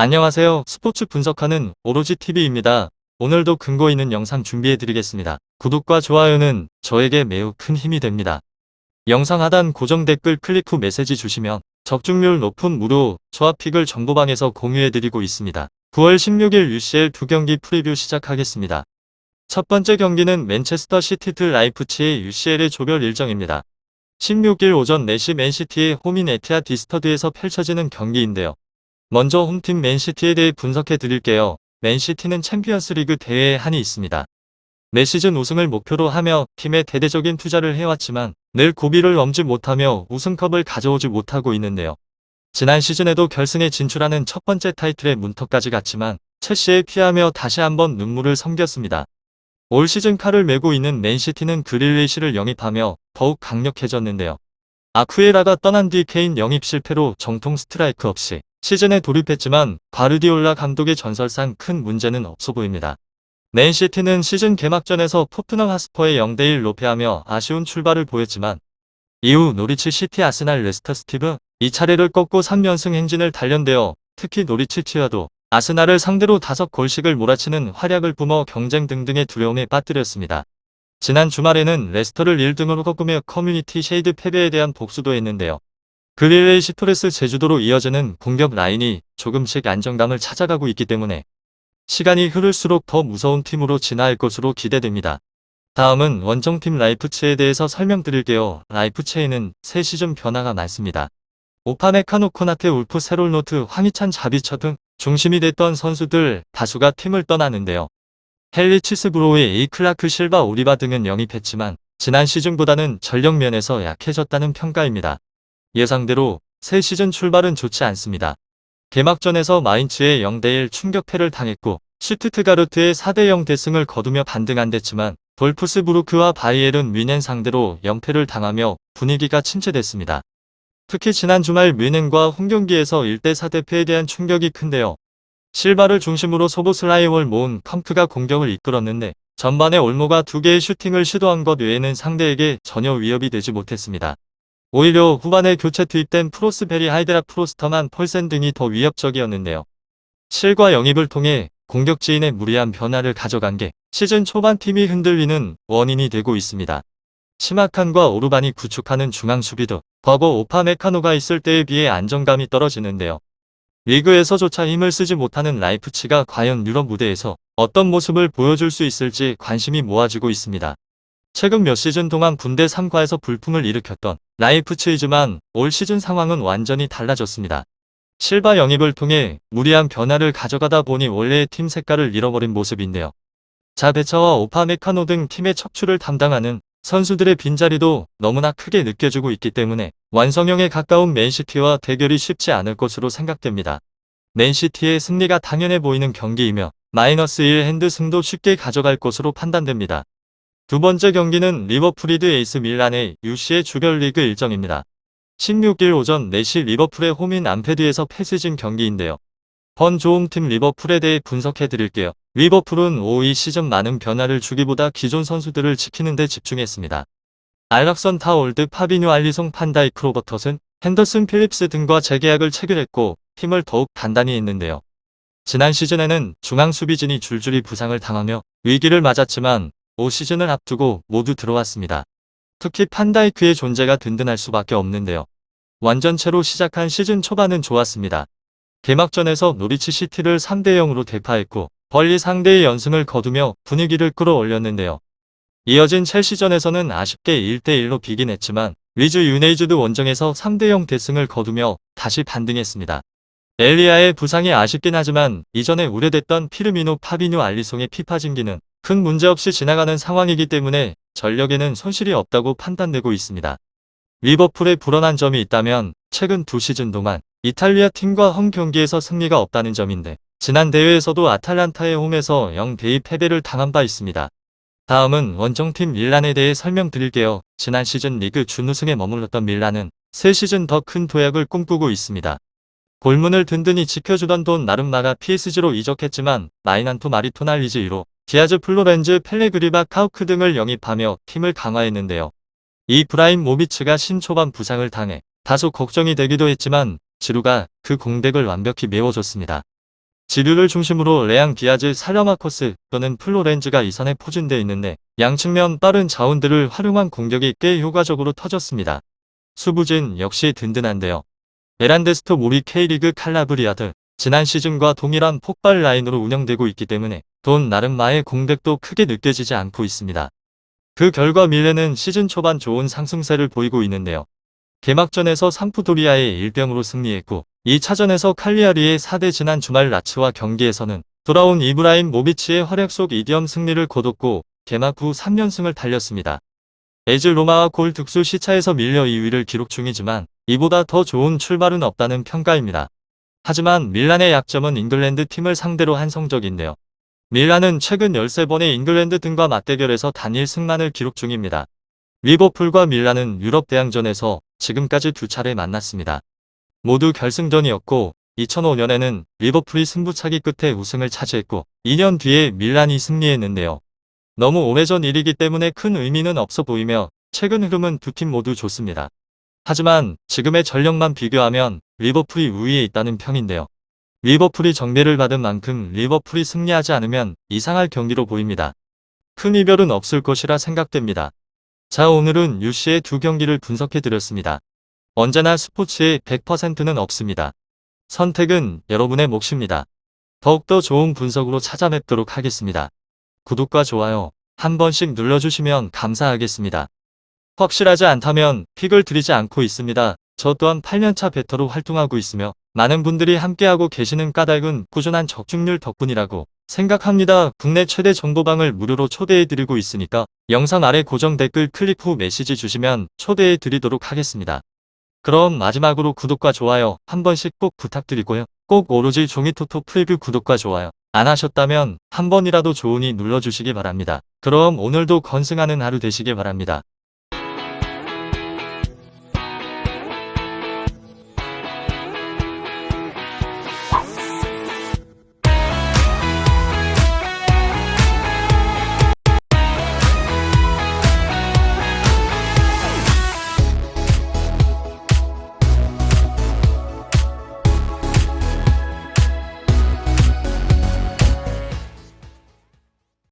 안녕하세요. 스포츠 분석하는 오로지TV입니다. 오늘도 근거 있는 영상 준비해드리겠습니다. 구독과 좋아요는 저에게 매우 큰 힘이 됩니다. 영상 하단 고정 댓글 클릭 후 메시지 주시면 적중률 높은 무료 조합픽을 정보방에서 공유해드리고 있습니다. 9월 16일 UCL 2경기 프리뷰 시작하겠습니다. 첫 번째 경기는 맨체스터 시티 드 라이프치히 UCL의 조별 일정입니다. 16일 오전 4시 맨시티의 홈인 에티하드 스타디움에서 펼쳐지는 경기인데요. 먼저 홈팀 맨시티에 대해 분석해 드릴게요. 맨시티는 챔피언스리그 대회에 한이 있습니다. 매 시즌 우승을 목표로 하며 팀에 대대적인 투자를 해왔지만 늘 고비를 넘지 못하며 우승컵을 가져오지 못하고 있는데요. 지난 시즌에도 결승에 진출하는 첫 번째 타이틀의 문턱까지 갔지만 첼시에 피하며 다시 한번 눈물을 섬겼습니다. 올 시즌 칼을 메고 있는 맨시티는 그릴리시를 영입하며 더욱 강력해졌는데요. 아쿠에라가 떠난 뒤 케인 영입 실패로 정통 스트라이크 없이 시즌에 돌입했지만 과르디올라 감독의 전설상 큰 문제는 없어 보입니다. 맨시티는 시즌 개막전에서 토트넘 하스퍼에 0대1로 패하며 아쉬운 출발을 보였지만 이후 노리치 시티 아스날 레스터 스티브 2차례를 꺾고 3연승 행진을 단련되어 특히 노리치 치와도 아스날을 상대로 5골씩을 몰아치는 활약을 뿜어 경쟁 등등의 두려움에 빠뜨렸습니다. 지난 주말에는 레스터를 1등으로 꺾으며 커뮤니티 쉐이드 패배에 대한 복수도 했는데요. 그릴리시 토레스 제주도로 이어지는 공격 라인이 조금씩 안정감을 찾아가고 있기 때문에 시간이 흐를수록 더 무서운 팀으로 진화할 것으로 기대됩니다. 다음은 원정팀 라이프치히에 대해서 설명드릴게요. 라이프치히는 새 시즌 변화가 많습니다. 오파메카노 코나테 울프 세롤노트 황희찬 자비처 등 중심이 됐던 선수들 다수가 팀을 떠나는데요. 헨리 치스브로우의 에이클라크 실바 오리바 등은 영입했지만 지난 시즌보다는 전력 면에서 약해졌다는 평가입니다. 예상대로 새 시즌 출발은 좋지 않습니다. 개막전에서 마인츠의 0대1 충격패를 당했고 슈투트가르트의 4대0 대승을 거두며 반등 안됐지만 볼프스부르크와 바이에른 뮌헨 상대로 연패를 당하며 분위기가 침체됐습니다. 특히 지난 주말 뮌헨과 홈경기에서 1대4 대패에 대한 충격이 큰데요. 실바를 중심으로 소보슬라이월 모은 컴프가 공격을 이끌었는데 전반에 올모가 2개의 슈팅을 시도한 것 외에는 상대에게 전혀 위협이 되지 못했습니다. 오히려 후반에 교체 투입된 프로스베리 하이드라 프로스터만 펄센 등이 더 위협적이었는데요. 실과 영입을 통해 공격지인의 무리한 변화를 가져간 게 시즌 초반 팀이 흔들리는 원인이 되고 있습니다. 시마칸과 오르반이 구축하는 중앙 수비도 과거 오파메카노가 있을 때에 비해 안정감이 떨어지는데요. 리그에서조차 힘을 쓰지 못하는 라이프치가 과연 유럽 무대에서 어떤 모습을 보여줄 수 있을지 관심이 모아지고 있습니다. 최근 몇 시즌 동안 분대 3과에서 불품을 일으켰던 라이프치히지만 올 시즌 상황은 완전히 달라졌습니다. 실바 영입을 통해 무리한 변화를 가져가다 보니 원래의 팀 색깔을 잃어버린 모습인데요. 자베차와 오파메카노 등 팀의 척추를 담당하는 선수들의 빈자리도 너무나 크게 느껴지고 있기 때문에 완성형에 가까운 맨시티와 대결이 쉽지 않을 것으로 생각됩니다. 맨시티의 승리가 당연해 보이는 경기이며 -1 핸드 승도 쉽게 가져갈 것으로 판단됩니다. 두 번째 경기는 리버풀 대 에이스 밀란의 UCL 조별리그 일정입니다. 16일 오전 4시 리버풀의 홈인 안페드에서 패스진 경기인데요. 번 좋음팀 리버풀에 대해 분석해 드릴게요. 리버풀은 이 시즌 많은 변화를 주기보다 기존 선수들을 지키는 데 집중했습니다. 알락선 타올드, 파비뉴, 알리송, 판다이크, 로버터슨, 핸더슨, 필립스 등과 재계약을 체결했고 팀을 더욱 단단히 했는데요. 지난 시즌에는 중앙 수비진이 줄줄이 부상을 당하며 위기를 맞았지만 올 시즌을 앞두고 모두 들어왔습니다. 특히 판다이크의 존재가 든든할 수밖에 없는데요. 완전체로 시작한 시즌 초반은 좋았습니다. 개막전에서 노리치 시티를 3대0으로 대파했고 벌리 상대의 연승을 거두며 분위기를 끌어올렸는데요. 이어진 첼시전에서는 아쉽게 1대1로 비긴 했지만 리즈 유네이즈드 원정에서 3대0 대승을 거두며 다시 반등했습니다. 엘리아의 부상이 아쉽긴 하지만 이전에 우려됐던 피르미노, 파비뉴, 알리송의 피파 진기는 큰 문제없이 지나가는 상황이기 때문에 전력에는 손실이 없다고 판단되고 있습니다. 리버풀에 불안한 점이 있다면 최근 2시즌 동안 이탈리아 팀과 홈 경기에서 승리가 없다는 점인데 지난 대회에서도 아탈란타의 홈에서 0대2 패배를 당한 바 있습니다. 다음은 원정팀 밀란에 대해 설명드릴게요. 지난 시즌 리그 준우승에 머물렀던 밀란은 새 시즌 더 큰 도약을 꿈꾸고 있습니다. 골문을 든든히 지켜주던 돈 나름마가 PSG로 이적했지만 마이난토 마리토날리즈 1호 디아즈, 플로렌즈, 펠레그리바, 카우크 등을 영입하며 팀을 강화했는데요. 이 브라임모비치가 신초반 부상을 당해 다소 걱정이 되기도 했지만 지루가 그 공백을 완벽히 메워줬습니다. 지류를 중심으로 레앙 디아즈 살라마커스 또는 플로렌즈가 이 선에 포진되어 있는데 양측면 빠른 자원들을 활용한 공격이 꽤 효과적으로 터졌습니다. 수부진 역시 든든한데요. 에란데스토 모리 K리그 칼라브리아드 지난 시즌과 동일한 폭발 라인으로 운영되고 있기 때문에 돈 나름마의 공백도 크게 느껴지지 않고 있습니다. 그 결과 밀레는 시즌 초반 좋은 상승세를 보이고 있는데요. 개막전에서 삼프도리아의 1-0으로 승리했고 2차전에서 칼리아리의 4대 지난 주말 라츠와 경기에서는 돌아온 이브라임 모비치의 활약 속 2대0 승리를 거뒀고 개막 후 3연승을 달렸습니다. 에즈 로마와 골 득수 시차에서 밀려 2위를 기록 중이지만 이보다 더 좋은 출발은 없다는 평가입니다. 하지만 밀란의 약점은 잉글랜드 팀을 상대로 한 성적인데요. 밀란은 최근 13번의 잉글랜드 등과 맞대결에서 단일 승만을 기록 중입니다. 리버풀과 밀란은 유럽 대항전에서 지금까지 2차례 만났습니다. 모두 결승전이었고 2005년에는 리버풀이 승부차기 끝에 우승을 차지했고 2년 뒤에 밀란이 승리했는데요. 너무 오래전 일이기 때문에 큰 의미는 없어 보이며 최근 흐름은 두 팀 모두 좋습니다. 하지만 지금의 전력만 비교하면 리버풀이 우위에 있다는 평인데요. 리버풀이 정배를 받은 만큼 리버풀이 승리하지 않으면 이상할 경기로 보입니다. 큰 이별은 없을 것이라 생각됩니다. 자, 오늘은 UC의 두 경기를 분석해드렸습니다. 언제나 스포츠의 100%는 없습니다. 선택은 여러분의 몫입니다. 더욱더 좋은 분석으로 찾아뵙도록 하겠습니다. 구독과 좋아요 한 번씩 눌러주시면 감사하겠습니다. 확실하지 않다면 픽을 드리지 않고 있습니다. 저 또한 8년차 베터로 활동하고 있으며 많은 분들이 함께하고 계시는 까닭은 꾸준한 적중률 덕분이라고 생각합니다. 국내 최대 정보방을 무료로 초대해드리고 있으니까 영상 아래 고정 댓글 클릭 후 메시지 주시면 초대해드리도록 하겠습니다. 그럼 마지막으로 구독과 좋아요 한 번씩 꼭 부탁드리고요. 꼭 오로지 종이토토 프리뷰 구독과 좋아요 안 하셨다면 한 번이라도 좋으니 눌러주시기 바랍니다. 그럼 오늘도 건승하는 하루 되시길 바랍니다.